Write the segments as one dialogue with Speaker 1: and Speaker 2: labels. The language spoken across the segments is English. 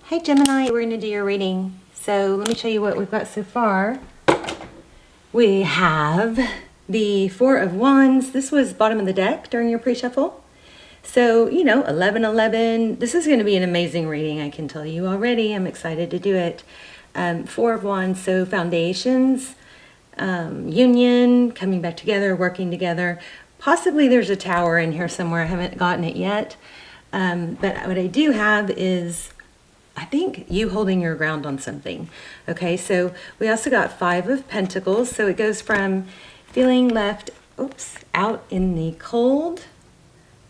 Speaker 1: Hey Gemini, we're going to do your reading. So let me show you what we've got so far. We have the Four of Wands. This was bottom of the deck during your pre-shuffle. So, 11-11. This is going to be an amazing reading, I can tell you already. I'm excited to do it. Four of Wands, so foundations, union, coming back together, working together. Possibly there's a tower in here somewhere. I haven't gotten it yet. But what I do have is, I think, you holding your ground on something. Okay, so we also got Five of Pentacles. So it goes from feeling left, out in the cold,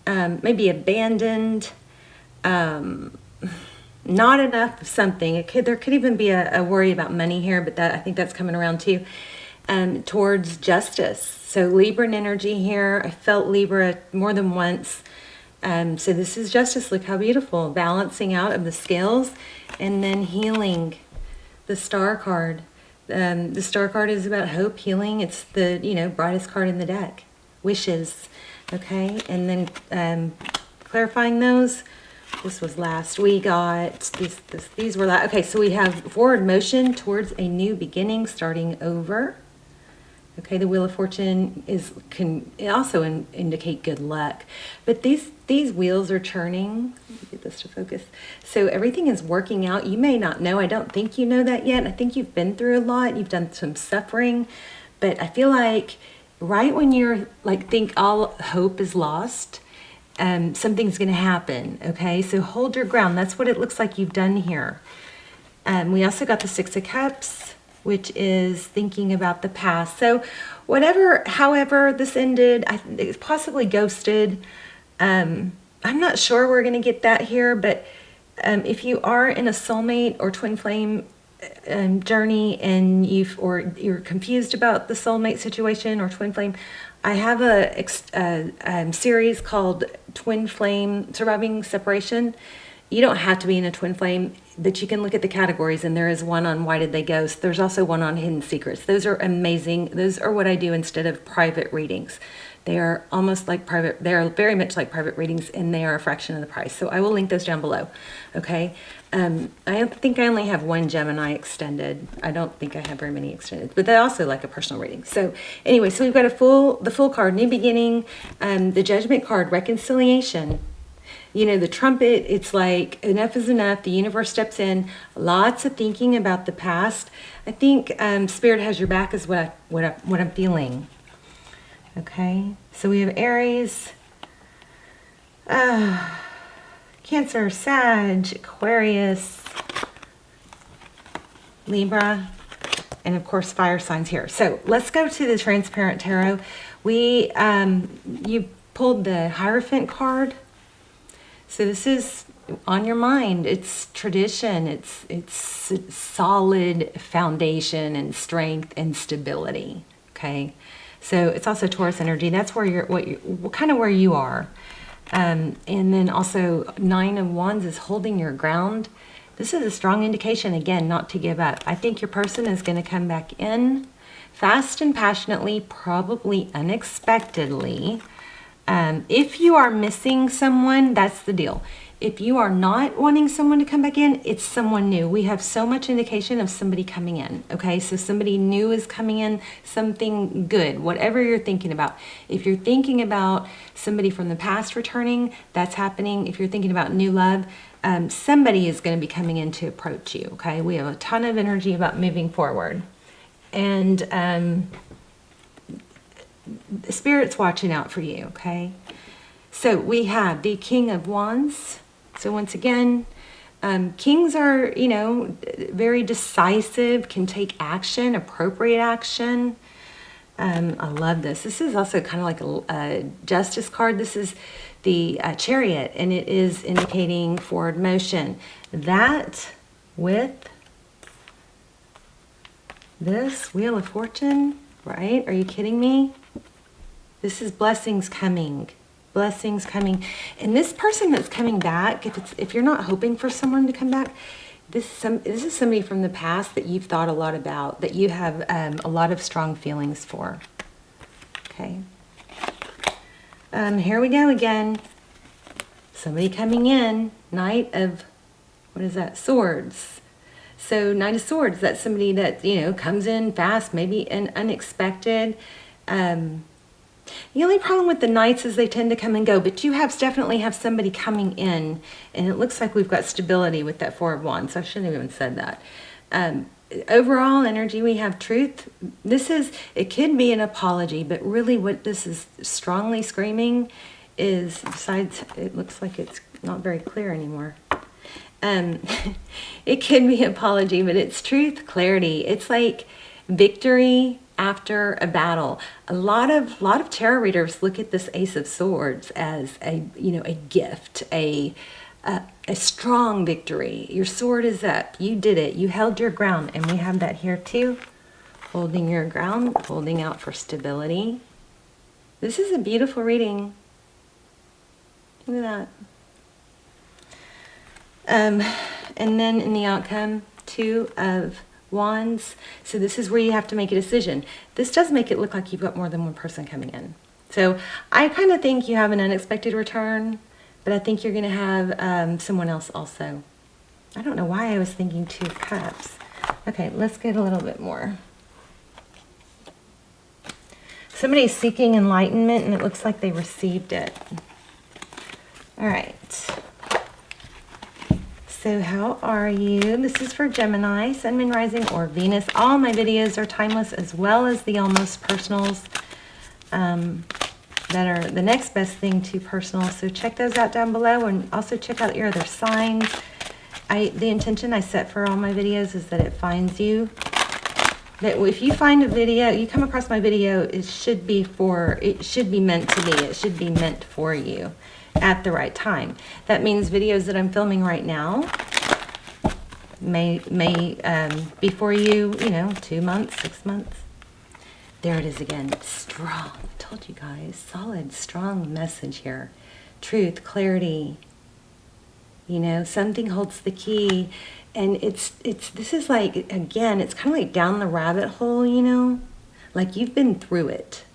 Speaker 1: maybe abandoned, not enough of something. There could even be a worry about money here, but I think that's coming around too. Towards justice. So Libran energy here. I felt Libra more than once. So this is justice. Look how beautiful. Balancing out of the scales and then healing. The Star card. The Star card is about hope, healing. It's the, brightest card in the deck. Wishes. Okay. And then clarifying those. This was last. We got these were last. Okay. So we have forward motion towards a new beginning, starting over. Okay, the Wheel of Fortune can also indicate good luck. But these wheels are turning. Let me get this to focus. So everything is working out. You may not know. I don't think you know that yet. I think you've been through a lot. You've done some suffering. But I feel like right when you're think all hope is lost, something's going to happen. Okay, so hold your ground. That's what it looks like you've done here. We also got the Six of Cups, which is thinking about the past. So however this ended, it's possibly ghosted. I'm not sure we're going to get that here, but if you are in a soulmate or twin flame journey and you're confused about the soulmate situation or twin flame, I have a series called Twin Flame Surviving Separation. You don't have to be in a twin flame, but you can look at the categories, and there is one on why did they ghost. There's also one on hidden secrets. Those are amazing. Those are what I do instead of private readings. They are almost like private. They are very much like private readings, and they are a fraction of the price. So I will link those down below. Okay. I think I only have one Gemini extended. I don't think I have very many extended, but they also like a personal reading. So anyway, so we've got the full card, new beginning, the Judgment card, reconciliation. The trumpet, it's like enough is enough. The universe steps in. Lots of thinking about the past. I think Spirit has your back is what I'm feeling. Okay, so we have Aries, Cancer, Sag, Aquarius, Libra, and of course fire signs here. So let's go to the Transparent Tarot. You pulled the Hierophant card. So this is on your mind. It's tradition. It's solid foundation and strength and stability. Okay, so it's also Taurus energy. That's where kind of where you are. And then also Nine of Wands is holding your ground. This is a strong indication, again, not to give up. I think your person is going to come back in fast and passionately, probably unexpectedly. If you are missing someone, that's the deal. If you are not wanting someone to come back in, it's someone new. We have so much indication of somebody coming in. Okay, so somebody new is coming in, something good, whatever you're thinking about. If you're thinking about somebody from the past returning, that's happening. If you're thinking about new love, somebody is going to be coming in to approach you. Okay, we have a ton of energy about moving forward. And Spirit's watching out for you, okay? So we have the King of Wands. So once again, kings are, very decisive, can take action, appropriate action. I love this. This is also kind of like a Justice card. This is the Chariot, and it is indicating forward motion. That with this Wheel of Fortune, right? Are you kidding me? This is blessings coming. Blessings coming. And this person that's coming back, if you're not hoping for someone to come back, this is somebody from the past that you've thought a lot about, that you have a lot of strong feelings for. Okay. Here we go again. Somebody coming in. Knight of what is that? Swords. So Knight of Swords, that's somebody that, you know, comes in fast, maybe an unexpected. The only problem with the Knights is they tend to come and go, but you definitely have somebody coming in, and it looks like we've got stability with that Four of Wands, so I shouldn't have even said that. Overall energy, we have truth. It could be an apology, but really what this is strongly screaming is, besides, it looks like it's not very clear anymore. It could be an apology, but it's truth, clarity. It's like victory after a battle. A lot of tarot readers look at this Ace of Swords as a gift, a strong victory. Your sword is up. You did it. You held your ground, and we have that here too. Holding your ground, holding out for stability. This is a beautiful reading. Look at that. And then in the outcome, Two of Wands. So this is where you have to make a decision. This does make it look like you've got more than one person coming in. So I kind of think you have an unexpected return, but I think you're going to have someone else also. I don't know why I was thinking Two of Cups. Okay, let's get a little bit more. Somebody's seeking enlightenment, and it looks like they received it. All right. So how are you? This is for Gemini, Sun, Moon, Rising, or Venus. All my videos are timeless, as well as the almost personals that are the next best thing to personal. So check those out down below, and also check out your other signs. The intention I set for all my videos is that it finds you. That if you find a video, you come across my video, it should be meant to be. It should be meant for you at the right time. That means videos that I'm filming right now may be for you, 2 months, 6 months. There it is again. Strong. I told you guys. Solid, strong message here. Truth, clarity. Something holds the key. And this is like, again, it's kind of like down the rabbit hole, like you've been through it.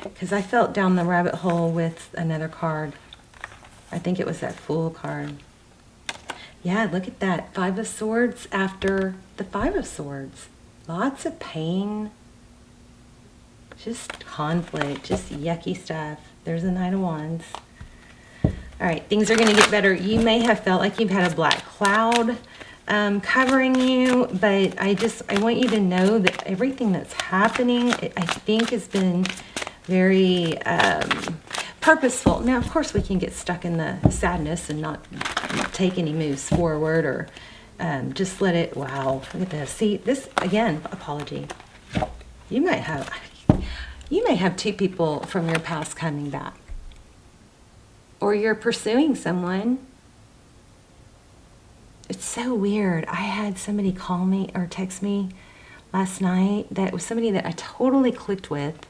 Speaker 1: Because I felt down the rabbit hole with another card. I think it was that Fool card. Yeah, look at that. Five of Swords after the Five of Swords. Lots of pain. Just conflict. Just yucky stuff. There's the Knight of Wands. All right, things are going to get better. You may have felt like you've had a black cloud covering you, but I want you to know that everything that's happening, I think, has been very purposeful. Now, of course, we can get stuck in the sadness and not take any moves forward, or just let it, wow, look at this. See, this, again, apology. You may have two people from your past coming back. Or you're pursuing someone. It's so weird. I had somebody call me or text me last night that was somebody that I totally clicked with.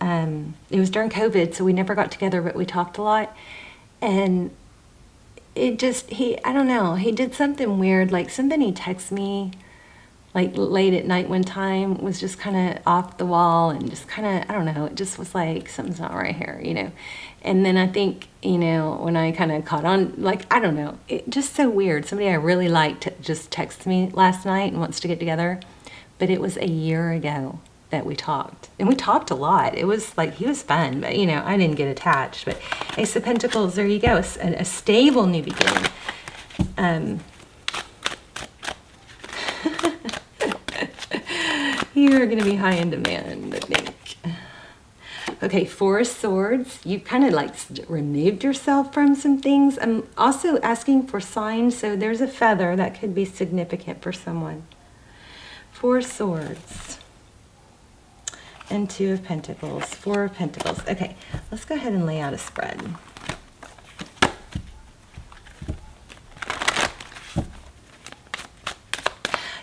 Speaker 1: It was during COVID, so we never got together, but we talked a lot. And I don't know, he did something weird, like something he texted me like late at night one time was just kind of off the wall, and just kind of, I don't know, it just was like, something's not right here, And then I think, when I kind of caught on, like, I don't know, it just so weird. Somebody I really liked just texted me last night and wants to get together, but it was a year ago that we talked, and we talked a lot. It was like, he was fun, but I didn't get attached. But Ace of Pentacles, there you go, a stable new beginning. You're going to be high in demand, I think. Okay, Four of Swords. You kind of like removed yourself from some things. I'm also asking for signs, so there's a feather that could be significant for someone. Four of Swords. And Two of Pentacles. Four of Pentacles. Okay, let's go ahead and lay out a spread.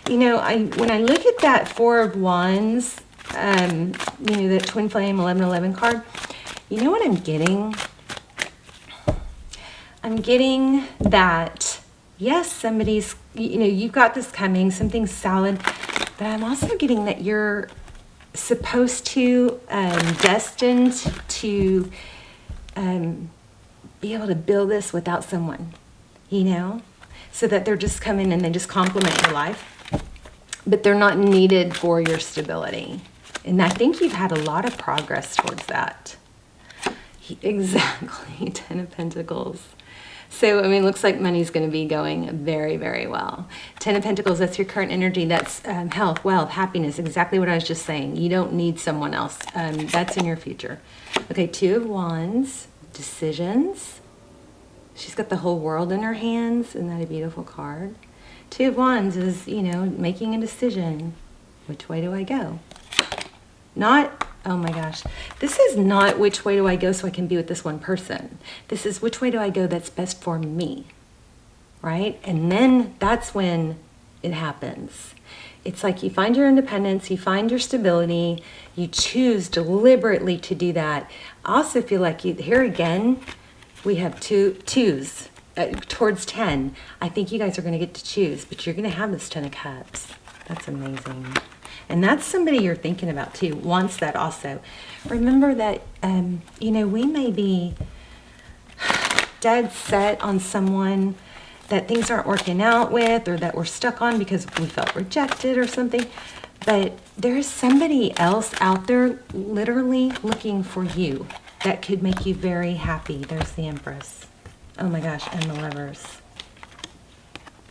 Speaker 1: When I look at that Four of Wands, the Twin Flame 1111 card, you know what I'm getting? I'm getting that, yes, somebody's, you've got this coming, something solid, but I'm also getting that you're supposed to, destined to be able to build this without someone, so that they're just coming and they just complement your life, but they're not needed for your stability. And I think you've had a lot of progress towards that. Exactly, Ten of Pentacles. So, I mean, looks like money's going to be going very, very well. Ten of Pentacles, that's your current energy. That's health, wealth, happiness, exactly what I was just saying. You don't need someone else. That's in your future. Okay, Two of Wands, decisions. She's got the whole world in her hands. Isn't that a beautiful card? Two of Wands is, you know, making a decision. Which way do I go? Not, oh my gosh, this is not which way do I go so I can be with this one person. This is which way do I go that's best for me, right? And then that's when it happens. It's like you find your independence, you find your stability, you choose deliberately to do that. I also feel like here again, we have twos towards 10. I think you guys are going to get to choose, but you're going to have this Ten of Cups. That's amazing. And that's somebody you're thinking about too, wants that also. Remember that, you know, we may be dead set on someone that things aren't working out with, or that we're stuck on because we felt rejected or something. But there is somebody else out there literally looking for you that could make you very happy. There's the Empress. Oh my gosh, and the Lovers.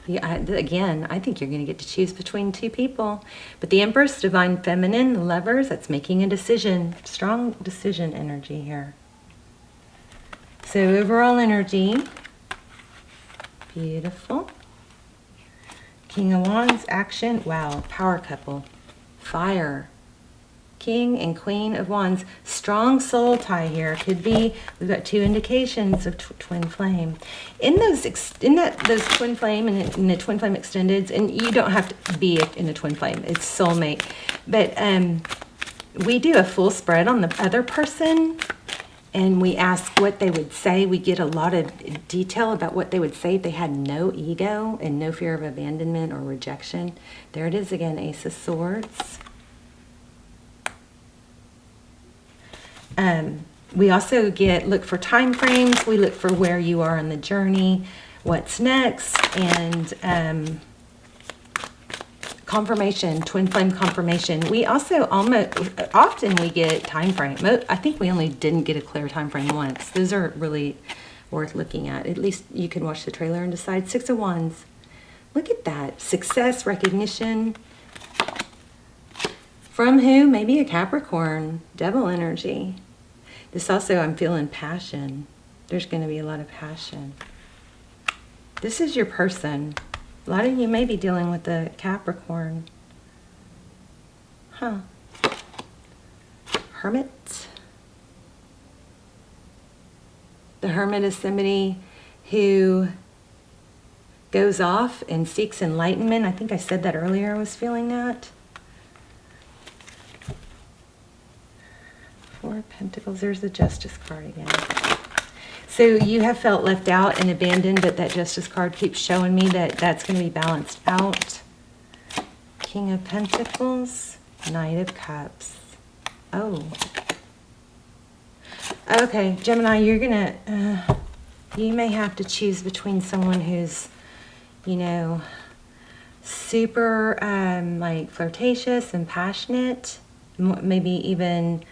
Speaker 1: Yeah, again, I think you're going to get to choose between two people. But the Empress, Divine Feminine, the Lovers, that's making a decision. Strong decision energy here. So overall energy, beautiful. King of Wands, action. Wow, power couple. Fire. King and Queen of Wands. Strong soul tie here. Could be, we've got two indications of twin flame. In those twin flame and in the twin flame extendeds, and you don't have to be in a twin flame, it's soulmate. But we do a full spread on the other person, and we ask what they would say. We get a lot of detail about what they would say if they had no ego and no fear of abandonment or rejection. There it is again, Ace of Swords. We also look for time frames. We look for where you are on the journey, what's next, and confirmation, twin flame confirmation. We also often we get time frame. I think we only didn't get a clear time frame once. Those are really worth looking at. At least you can watch the trailer and decide. Six of Wands. Look at that. Success, recognition. From who? Maybe a Capricorn. Devil energy. This also, I'm feeling passion. There's going to be a lot of passion. This is your person. A lot of you may be dealing with the Capricorn. Huh. Hermit. The Hermit is somebody who goes off and seeks enlightenment. I think I said that earlier. I was feeling that. Four of Pentacles. There's the Justice card again. So you have felt left out and abandoned, but that Justice card keeps showing me that that's going to be balanced out. King of Pentacles. Knight of Cups. Oh. Okay, Gemini, you're going to... you may have to choose between someone who's, you know, super, like, flirtatious and passionate. Maybe even...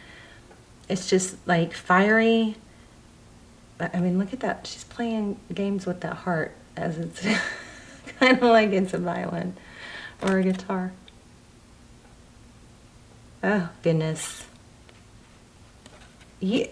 Speaker 1: it's just like fiery. I mean, look at that. She's playing games with that heart as it's kind of like it's a violin or a guitar. Oh, goodness.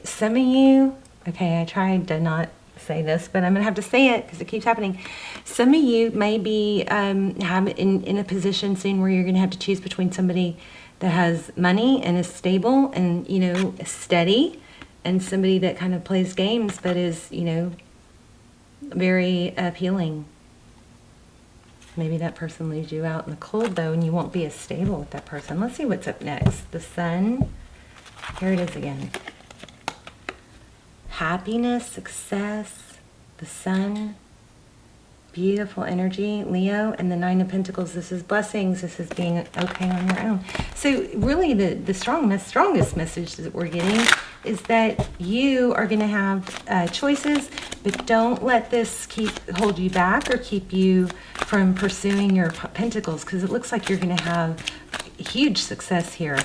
Speaker 1: Some of you, okay, I tried to not say this, but I'm going to have to say it because it keeps happening. Some of you may be in a position soon where you're going to have to choose between somebody that has money and is stable and, you know, steady, and somebody that kind of plays games but is, you know, very appealing. Maybe that person leaves you out in the cold, though, and you won't be as stable with that person. Let's see what's up next. The Sun. Here it is again. Happiness, success, the Sun. Beautiful energy, Leo, and the Nine of Pentacles. This is blessings. This is being okay on your own. So really the strongest message that we're getting is that you are going to have choices, but don't let this hold you back or keep you from pursuing your pentacles, because it looks like you're going to have huge success here.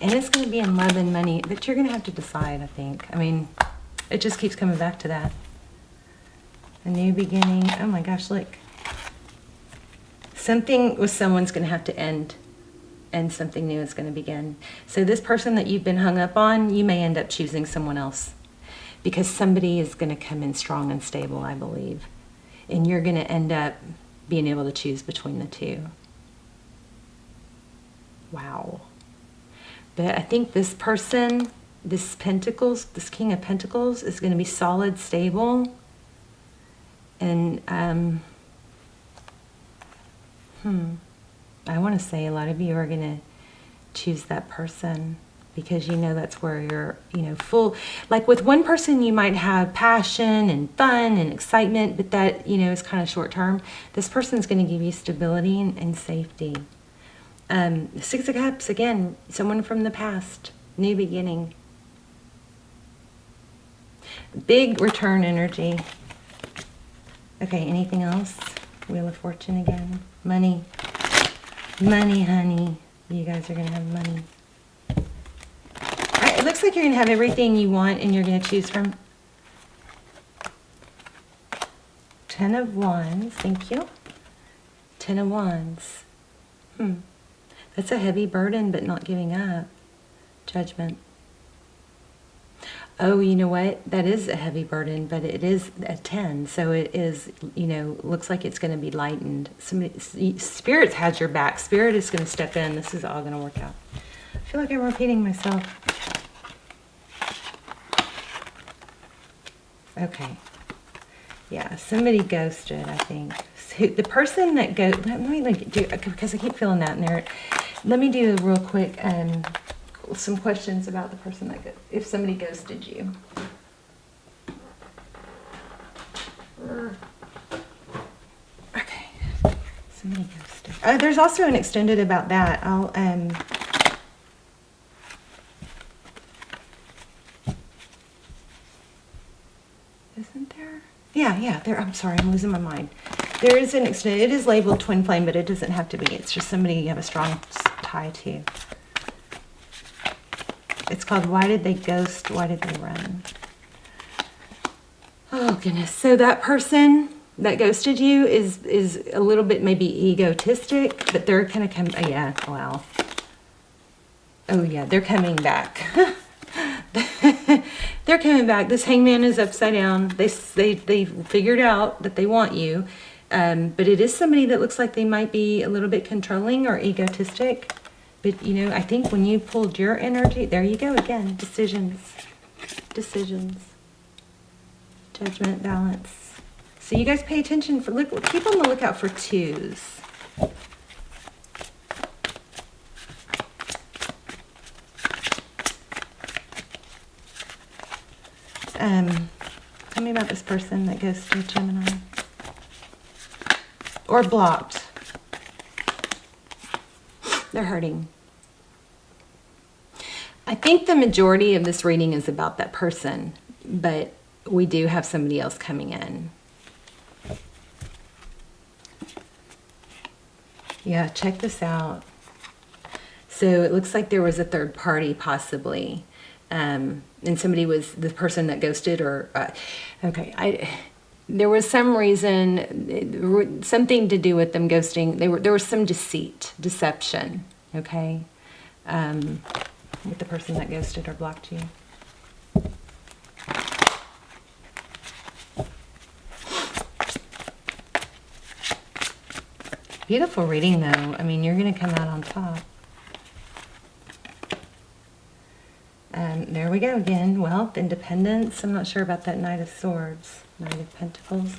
Speaker 1: And it's going to be in love and money, but you're going to have to decide, I think. I mean, it just keeps coming back to that. A new beginning. Oh my gosh, look. Something with someone's going to have to end, and something new is going to begin. So this person that you've been hung up on, you may end up choosing someone else, because somebody is going to come in strong and stable, I believe. And you're going to end up being able to choose between the two. Wow. But I think this person, this Pentacles, this King of Pentacles, is going to be solid, stable. And I want to say a lot of you are going to choose that person, because you know that's where you're, you know, full. Like with one person, you might have passion and fun and excitement, but that, you know, is kind of short term. This person's going to give you stability and safety. Six of Cups, again, someone from the past, new beginning. Big return energy. Okay, anything else? Wheel of Fortune again. Money. Money, honey. You guys are going to have money. It looks like you're going to have everything you want and you're going to choose from. 10 of Wands. Thank you. 10 of Wands. That's a heavy burden, but not giving up. Judgment. Oh, you know what? That is a heavy burden, but it is a 10. So it is, you know, looks like it's going to be lightened. Spirit has your back. Spirit is going to step in. This is all going to work out. I feel like I'm repeating myself. Okay. Yeah, somebody ghosted, I think. So the person that let me do, because I keep feeling that in there. Let me do a real quick some questions about the person that if somebody ghosted you. Okay, somebody ghosted. There's also an extended about that. I'll isn't there? Yeah, there. I'm sorry, I'm losing my mind. There is an extended. It is labeled twin flame, but it doesn't have to be. It's just somebody you have a strong tie to. It's called Why Did They Ghost? Why Did They Run? Oh, goodness. So that person that ghosted you is a little bit maybe egotistic, but they're going to come. Oh, yeah. Wow. Oh, yeah. They're coming back. They're coming back. This hangman is upside down. They figured out that they want you. But it is somebody that looks like they might be a little bit controlling or egotistic. But, you know, I think when you pulled your energy, there you go again. Decisions. Judgment, balance. So you guys pay attention. Keep on the lookout for twos. Tell me about this person that goes to Gemini. Or blocked. They're hurting. I think the majority of this reading is about that person, but we do have somebody else coming in. Yeah, check this out. So it looks like there was a third party possibly. And somebody was the person that ghosted or... there was some reason, something to do with them ghosting. There was some deception, okay? With the person that ghosted or blocked you. Beautiful reading, though. I mean, you're going to come out on top. There we go again. Wealth, independence. I'm not sure about that Knight of Swords. Knight of Pentacles.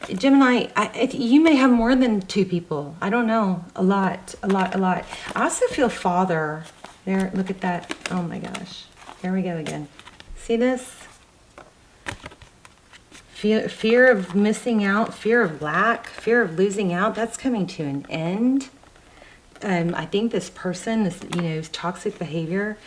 Speaker 1: Gemini, you may have more than two people. I don't know. A lot. I also feel father. There, look at that. Oh my gosh. There we go again. See this? Fear of missing out, fear of lack, fear of losing out. That's coming to an end. I think this person, this toxic behavior,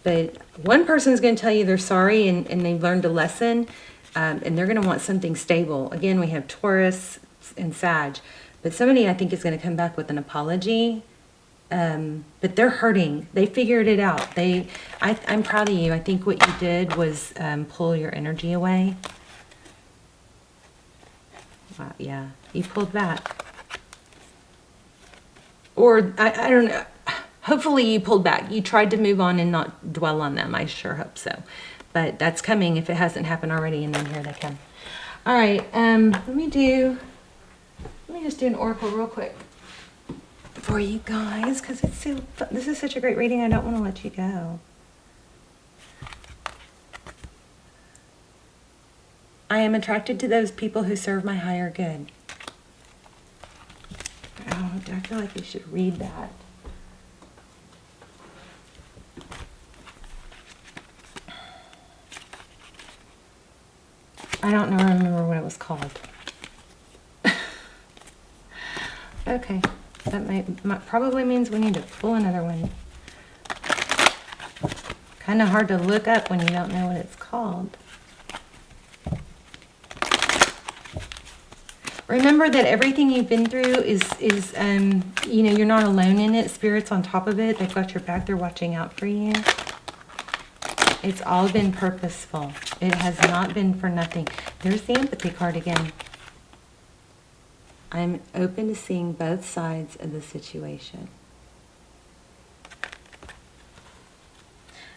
Speaker 1: But one person's going to tell you they're sorry and they've learned a lesson, and they're going to want something stable. Again, we have Taurus and Sag. But somebody, I think, is going to come back with an apology. But they're hurting. They figured it out. I'm proud of you. I think what you did was pull your energy away. Wow, yeah, you pulled back. Or, I don't know. Hopefully you pulled back. You tried to move on and not dwell on them. I sure hope so. But that's coming if it hasn't happened already, and then here they come. All right, let me just do an oracle real quick for you guys, because it's so fun. This is such a great reading. I don't want to let you go. I am attracted to those people who serve my higher good. Oh, I feel like you should read that. I don't remember what it was called. Okay, that probably means we need to pull another one. Kind of hard to look up when you don't know what it's called. Remember that everything you've been through is you know, you're not alone in it. Spirit's on top of it. They've got your back. They're watching out for you. It's all been purposeful. It has not been for nothing. There's the empathy card again. I'm open to seeing both sides of the situation.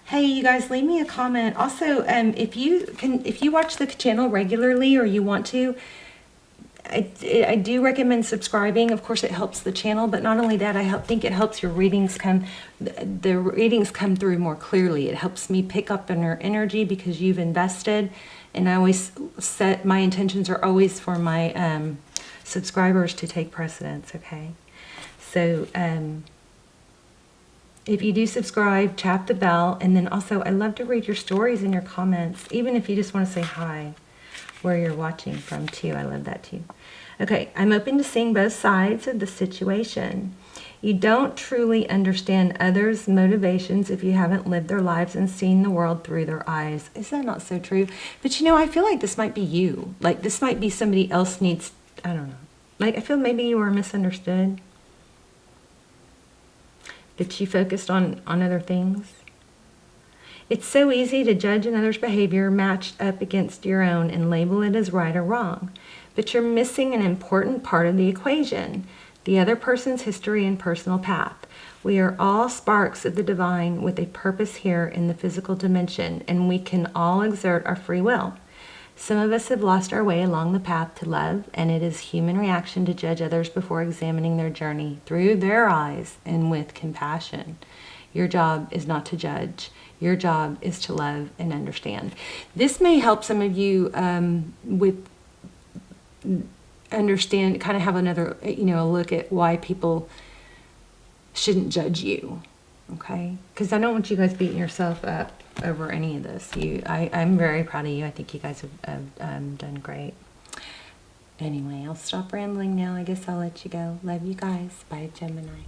Speaker 1: Hey, you guys, leave me a comment. Also, if you watch the channel regularly or you want to, I do recommend subscribing. Of course, it helps the channel, but not only that, I think it helps your readings the readings come through more clearly. It helps me pick up on your energy because you've invested, and I always set my intentions are always for my subscribers to take precedence. Okay, so if you do subscribe, tap the bell, and then also I love to read your stories and your comments, even if you just want to say hi where you're watching from too. I love that too. Okay, I'm open to seeing both sides of the situation. You don't truly understand others' motivations if you haven't lived their lives and seen the world through their eyes. Is that not so true? But you know, I feel like this might be you. Like this might be somebody else needs, I don't know. Like I feel maybe you were misunderstood. That you focused on other things. It's so easy to judge another's behavior matched up against your own and label it as right or wrong. But you're missing an important part of the equation, the other person's history and personal path. We are all sparks of the divine with a purpose here in the physical dimension, and we can all exert our free will. Some of us have lost our way along the path to love, and it is human reaction to judge others before examining their journey through their eyes and with compassion. Your job is not to judge. Your job is to love and understand. This may help some of you with understand, kind of have another, you know, a look at why people shouldn't judge you. Okay? Because I don't want you guys beating yourself up over any of this. I'm very proud of you. I think you guys have done great. Anyway, I'll stop rambling now. I guess I'll let you go. Love you guys. Bye, Gemini.